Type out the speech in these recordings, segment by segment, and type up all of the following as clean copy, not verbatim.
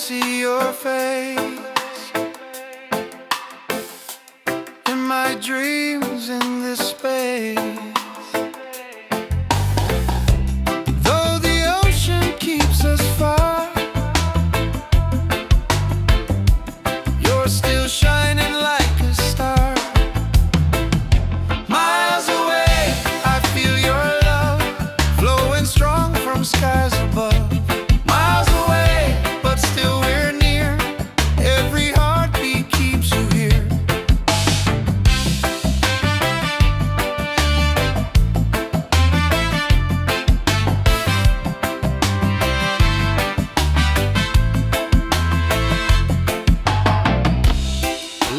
see your face in my dreams in this space. Though the ocean keeps us far, you're still shining like a star. Miles away, I feel your love flowing strong from skies above. Miles away, but still we're near. Every heartbeat keeps you here.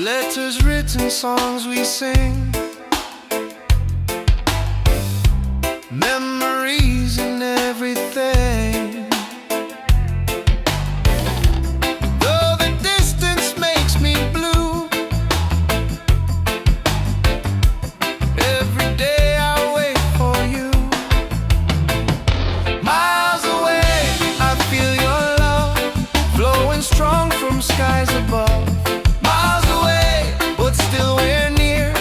Letters written, songs we sing, memories and everything. Though the distance makes me blue, every day I wait for you. Miles away, I feel your love flowing strong from skies above. Miles away, but still we're near.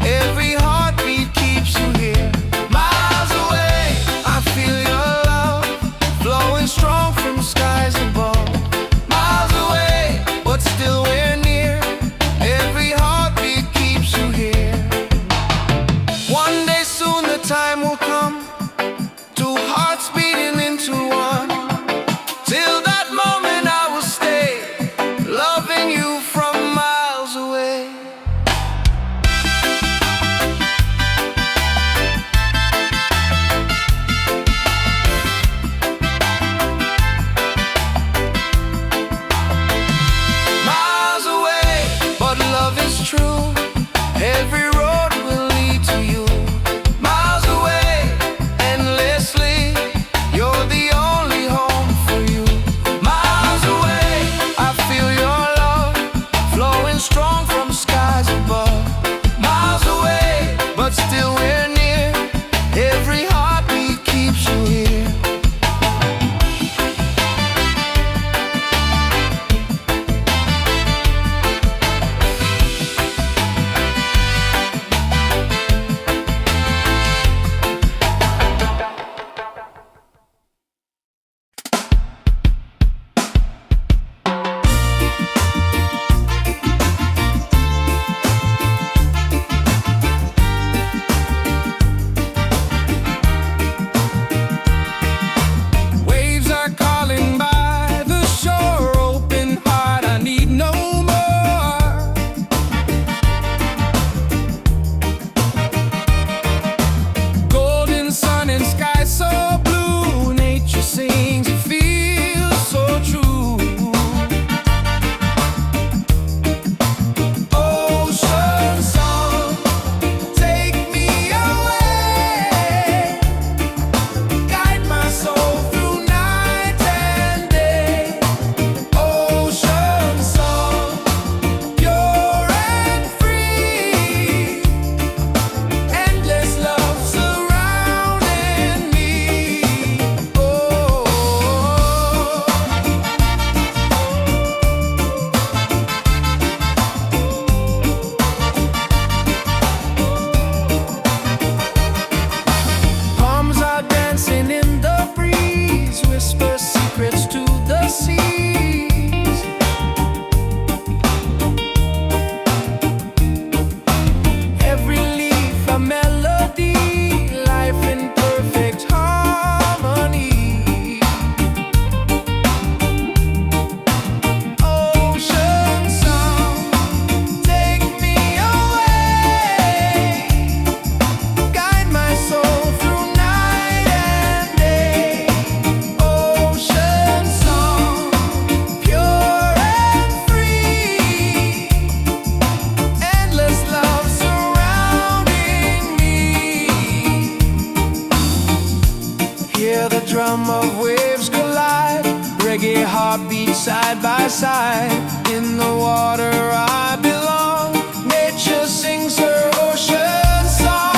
Every heartbeat keeps you here. Miles away, I feel your love flowing strong from skies above. Miles away, but still we're near. Every heartbeat keeps you here. One day soon the time will come, two hearts beating into one. Till that moment I will stay, loving you from miles away. Miles away, but love is true. Every road will lead to you. Miles away, endlessly, you're the only home for you. Miles away, I feel your love flowing strong from skies above. Miles away, but still we're near. Every heartbeat keeps you here. Waves are calling by the shore, open heart, I need no more. Golden sun and sky so blue, nature sings, it feels so true. Ocean song, take me away, guide my soul through night and day. Ocean song, pure and free, endless love surrounding me. Oh, palms are dancing in the breeze, whisper secrets to the seas. Every leaf a melody, life in perfect harmony. Ocean song, take me away, guide my soul through night and day. Ocean song, pure and free, endless love surrounding me. Hear the drum of waves collide, reggae heartbeat side by side. In the water I belong, nature sings her ocean song.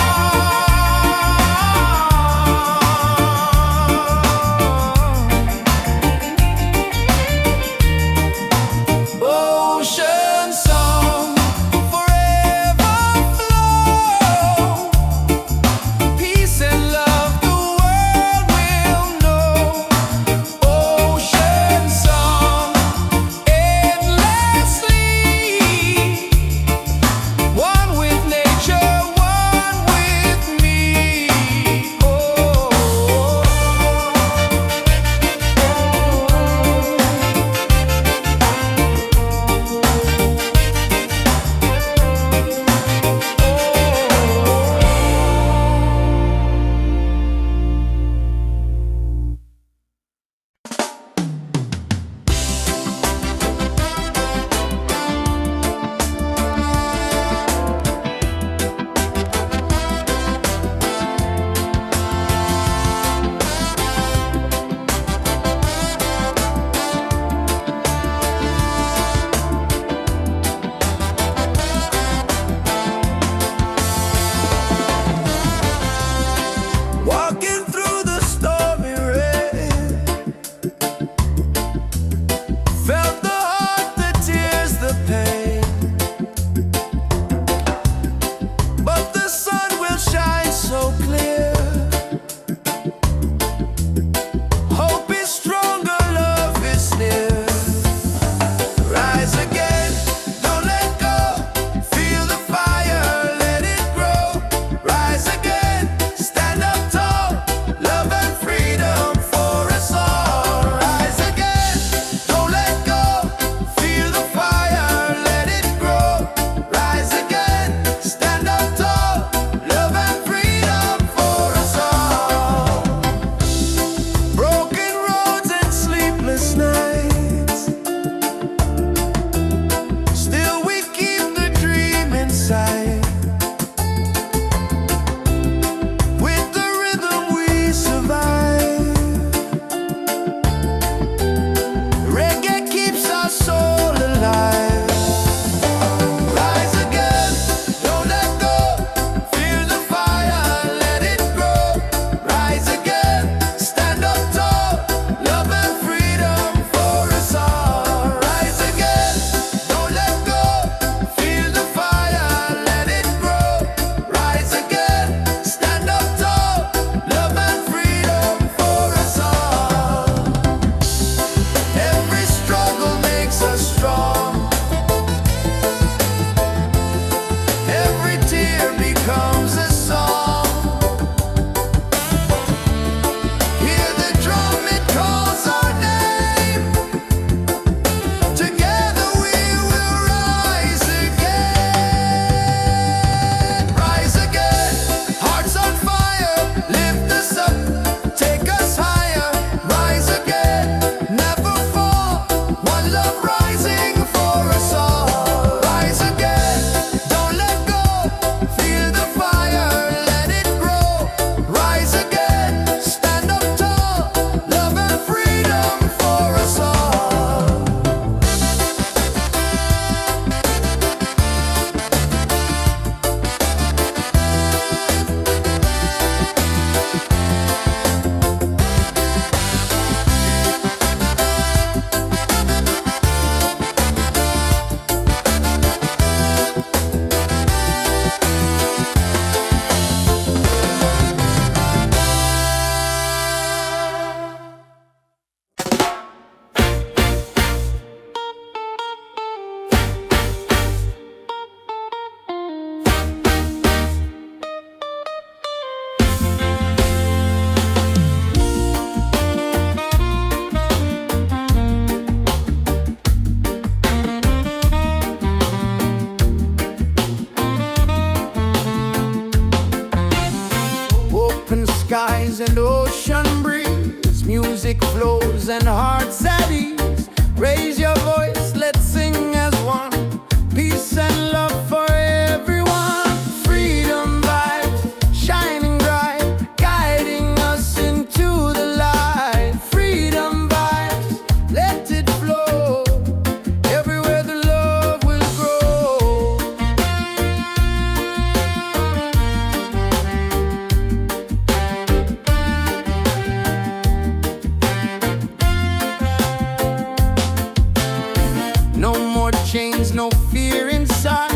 chains, no fear inside.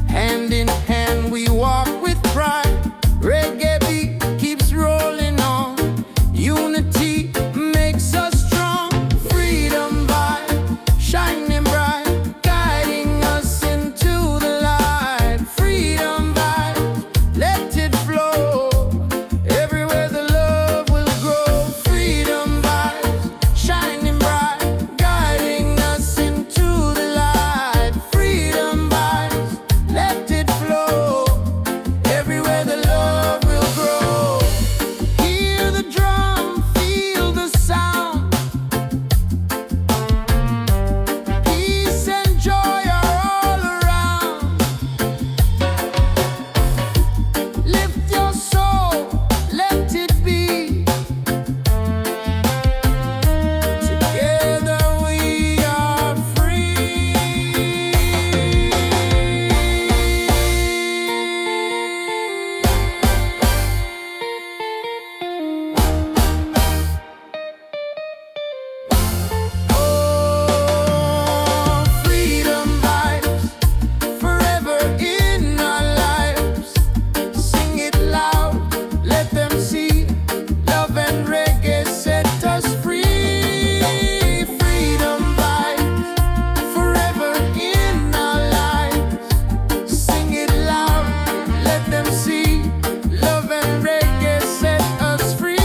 Hand in hand we walk with pride. Reggae beat keeps rolling on. Unity makes us strong. Freedom vibe, shining bright, guiding us into the light. Freedom vibe, let it flow. Everywhere the love will grow. Freedom vibes, shining bright, guiding us into the light. Freedom vibes, let it flow. Everywhere the love will grow. Hear the drum, feel the sound. Peace and joy are all around. Lift your soul, let it be. Together we are free. Oh, freedom vibes, forever in our lives. Sing it loud, let them see. Love and reggae set us free. Freedom vibes, forever in our lives. Sing it loud, let them see. Love and reggae set us free.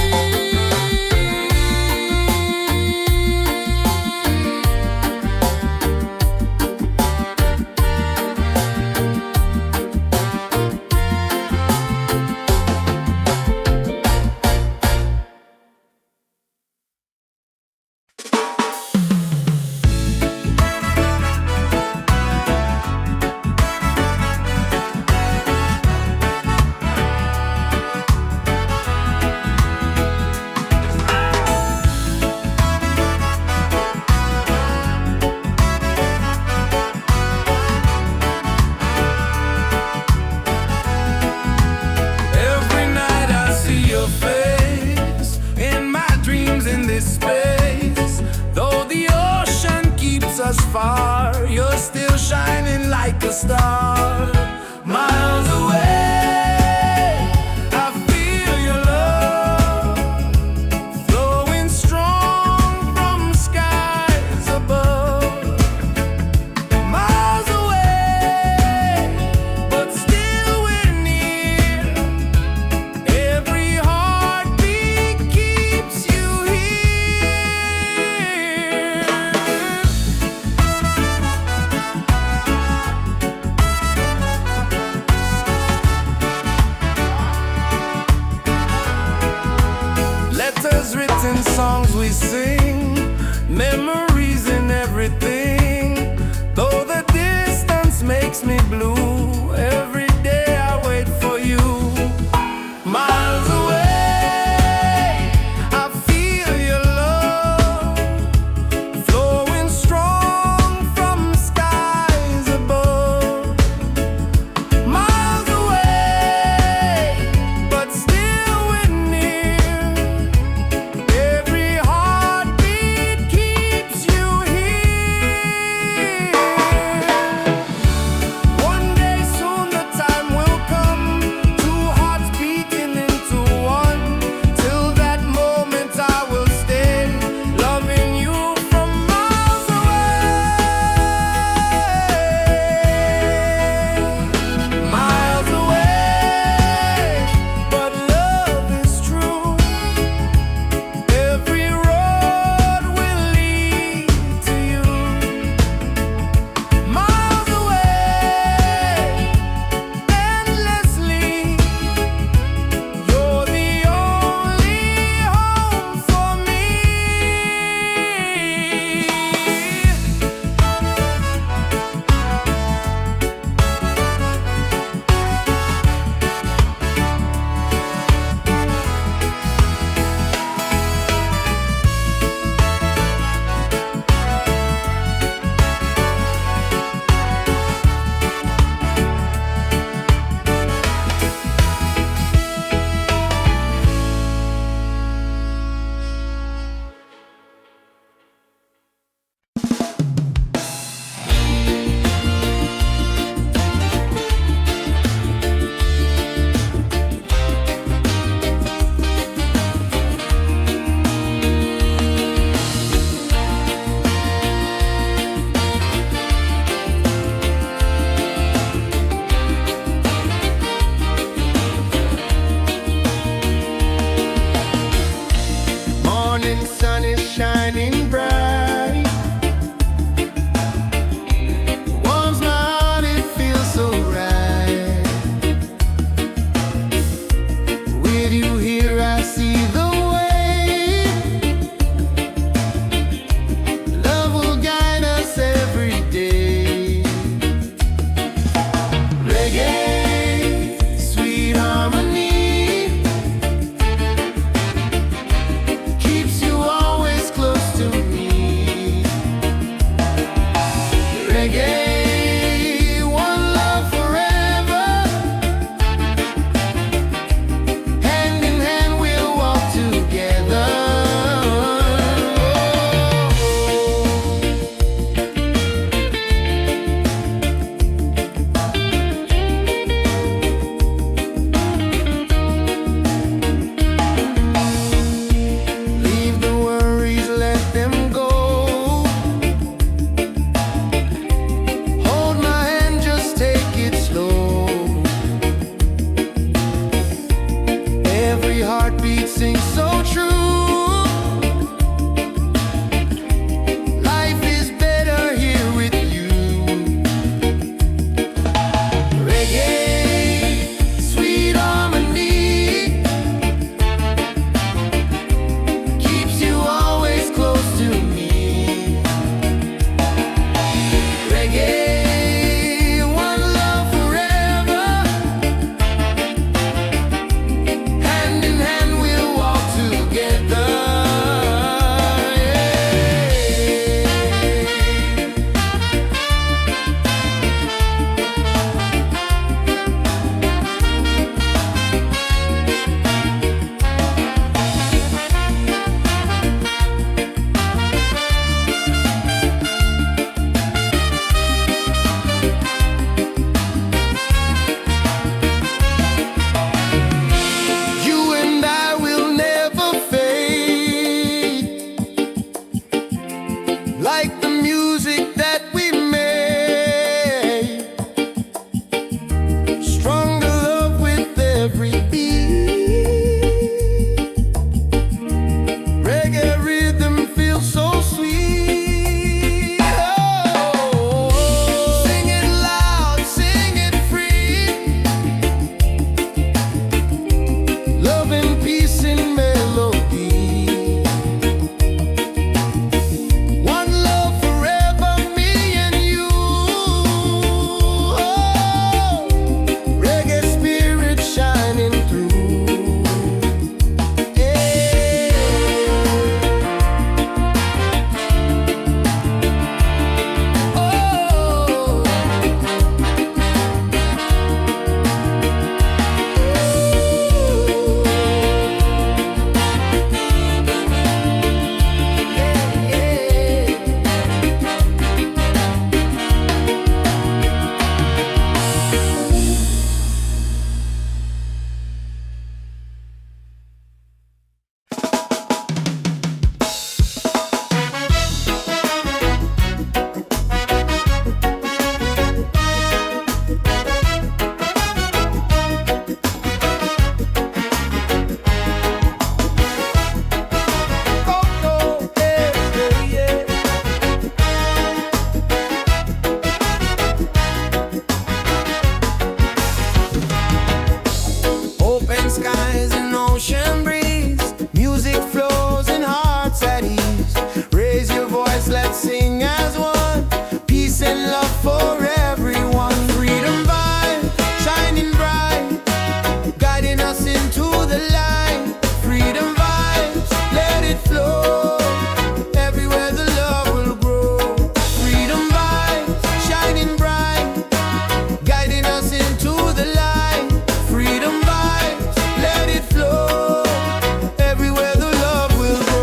Every night I see your face in my dreams in this space. Though the ocean keeps us far, you're still shining like a star. Miles away, I feel your love flowing strong from skies above. Miles away, but still we're near. Every heartbeat keeps you here. Letters written, songs we sing, memories in everything. Though the distance makes me blue, every day I wait for you. Miles away, I feel your love flowing strong from skies above. Miles away, but still we're near. Every heartbeat keeps you here. One day sing as one. Peace and love for everyone. Freedom vibe, shining bright, guiding us into the light. Freedom vibes, let it flow. Everywhere the love will grow. Freedom vibes, shining bright, guiding us into the light. Freedom vibes, let it flow. Everywhere the love will grow.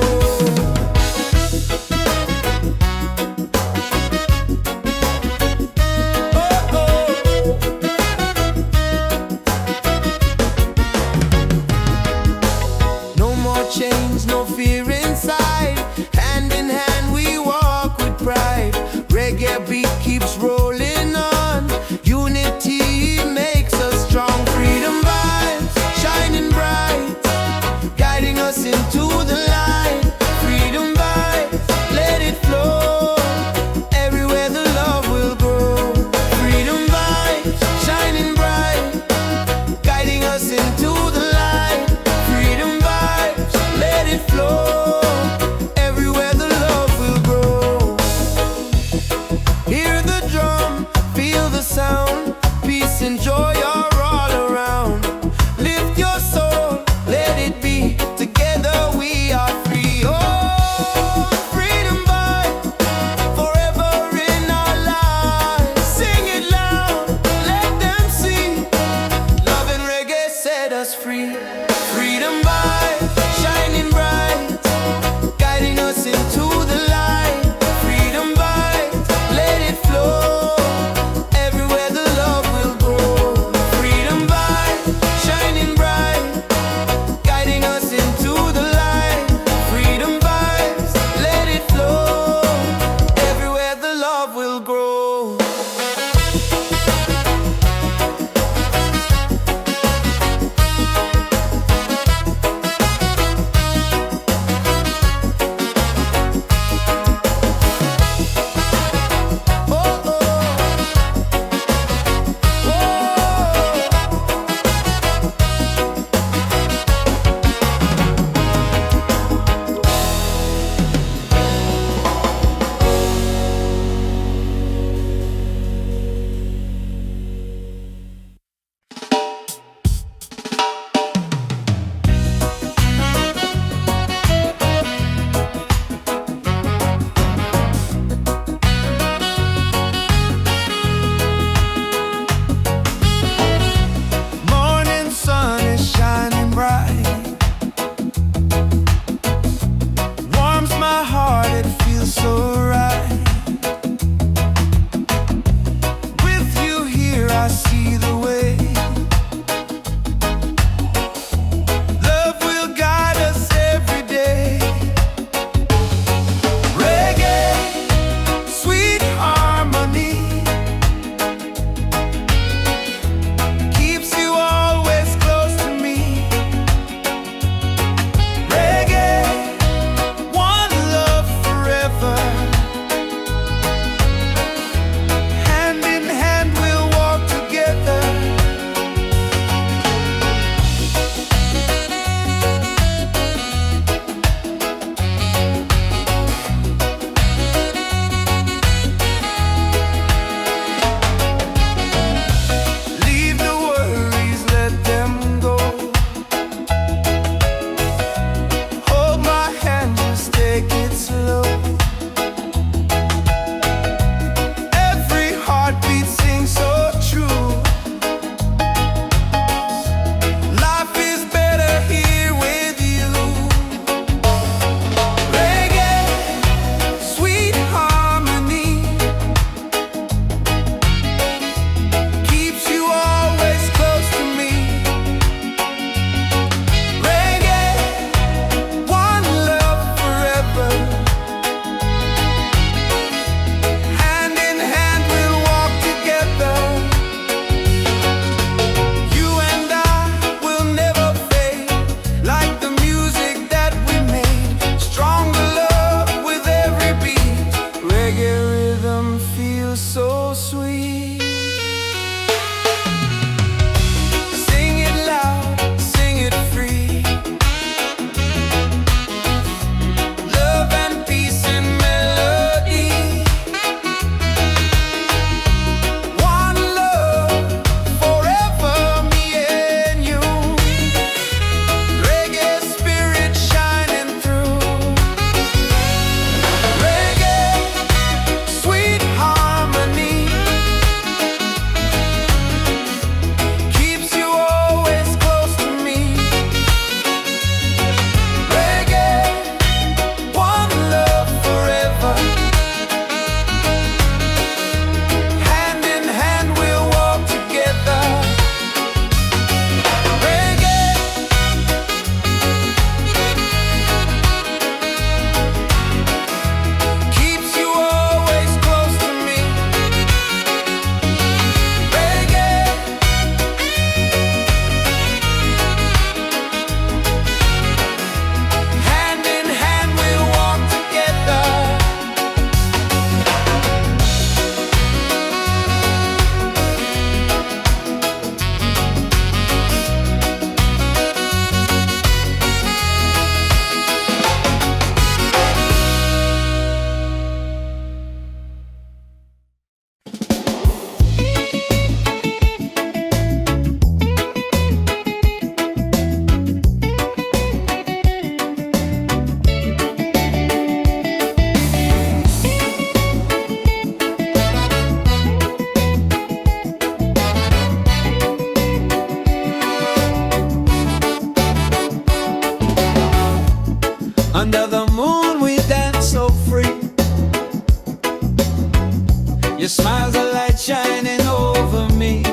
Your smile's a light shining over me.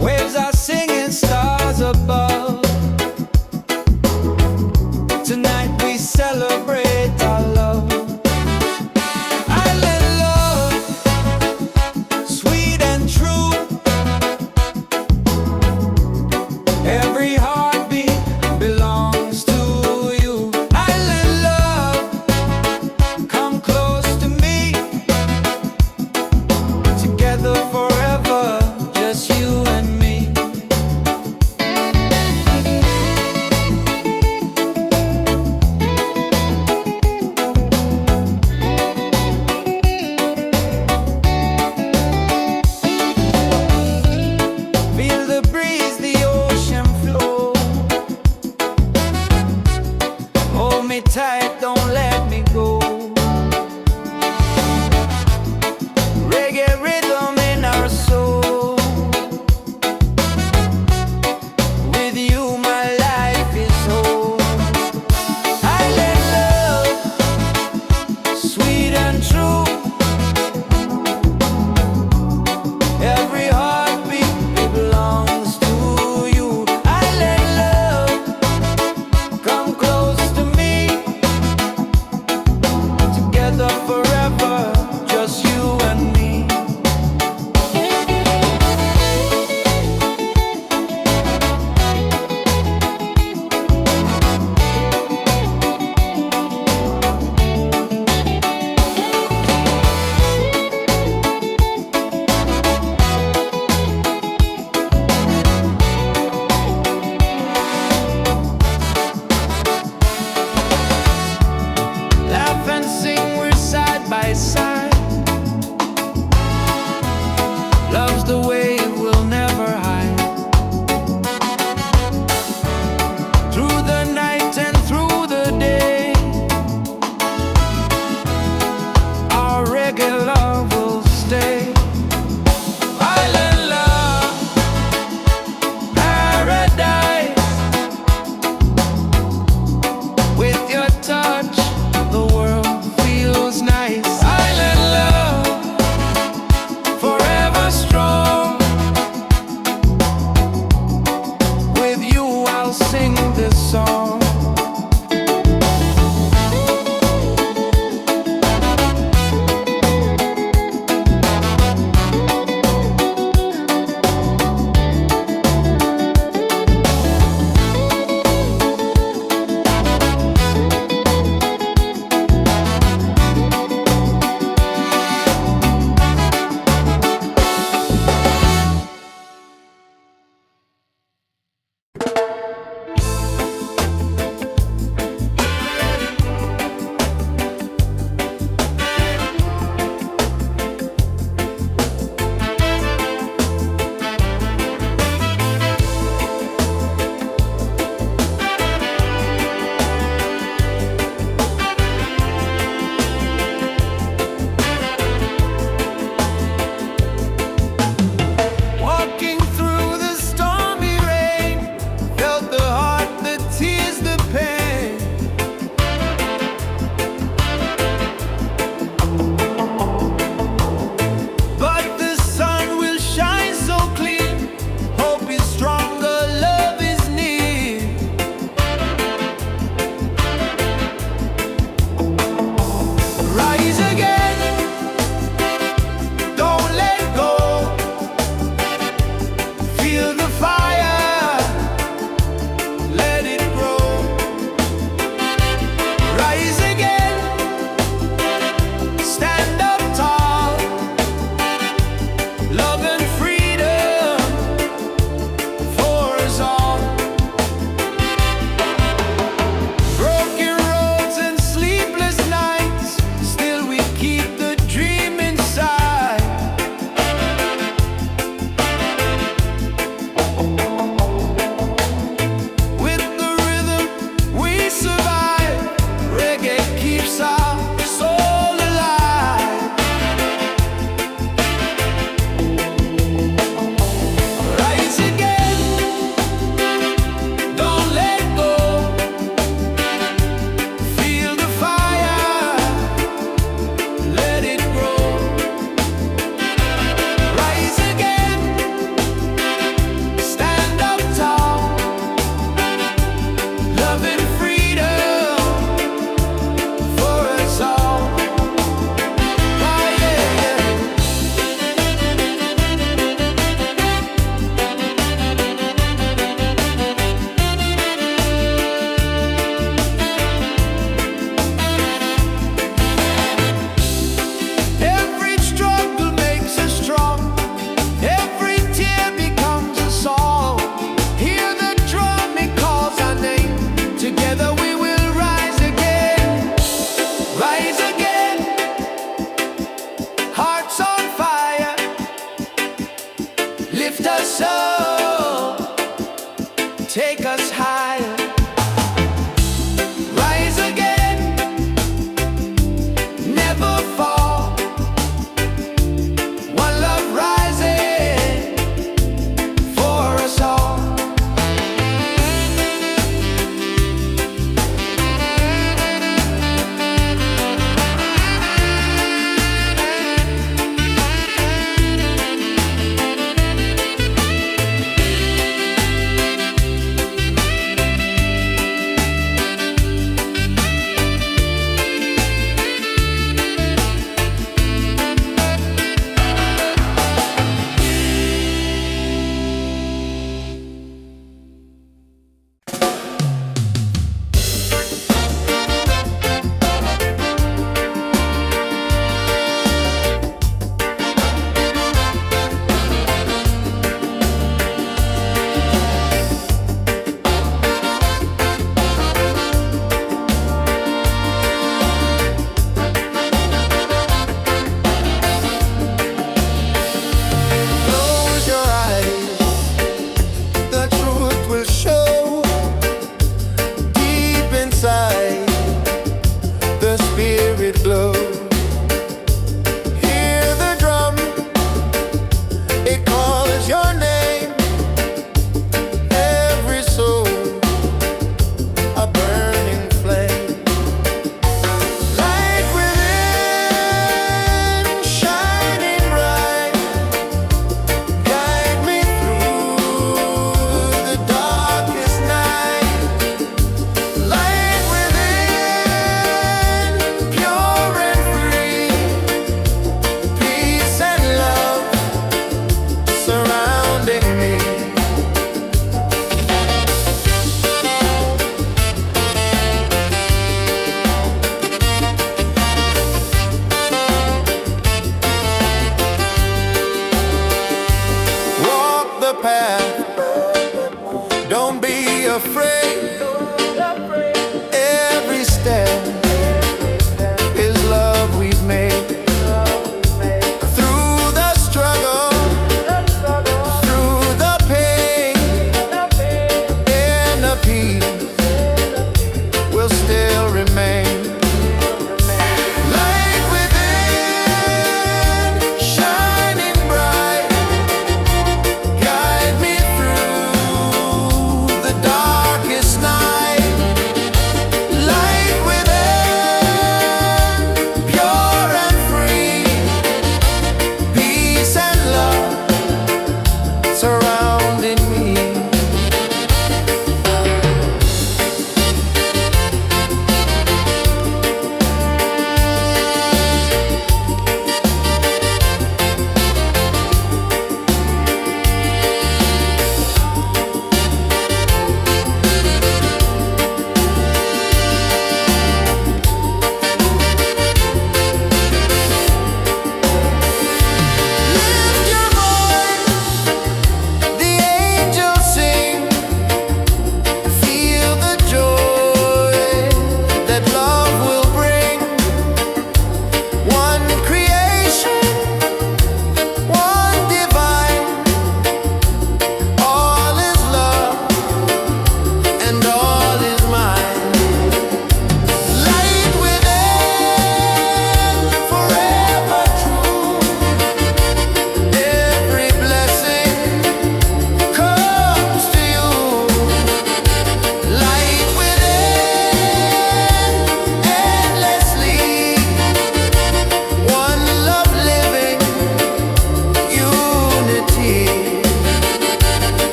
Waves are singing, stars above. Tonight we celebrate our love. Island love, sweet and true. Every heartbeat belongs to you. Island love, come close to me.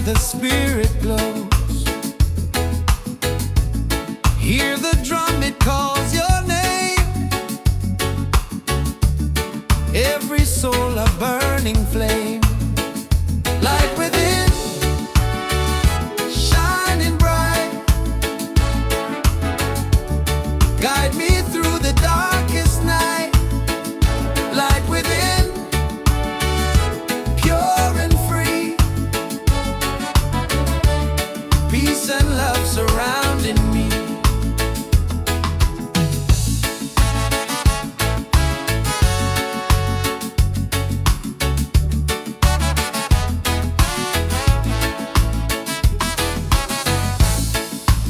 the spirit glows. Hear the drum, it calls your name. Every soul a burning flame. Light within, shining bright. Guide me through the darkest night. Light within, pure and free. Peace and love surrounding me.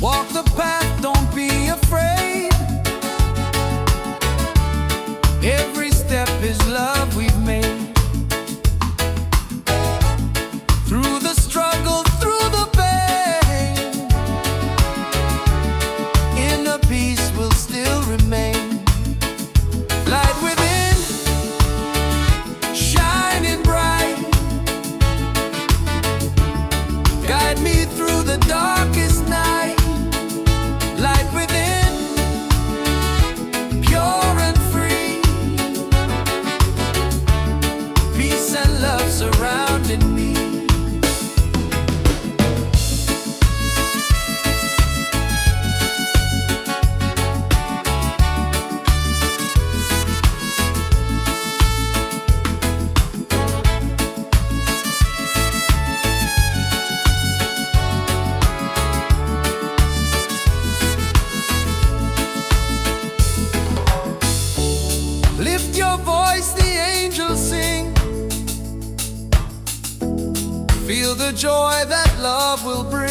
Walk the path, don't be afraid. Every step is love we've made. Through the struggle, through the pain, inner peace will still remain. Light within, shining bright. Guide me through the darkest night. Light within, pure and free. Peace and love surrounding me. Lift your voice, the angels sing. Feel the joy that love will bring.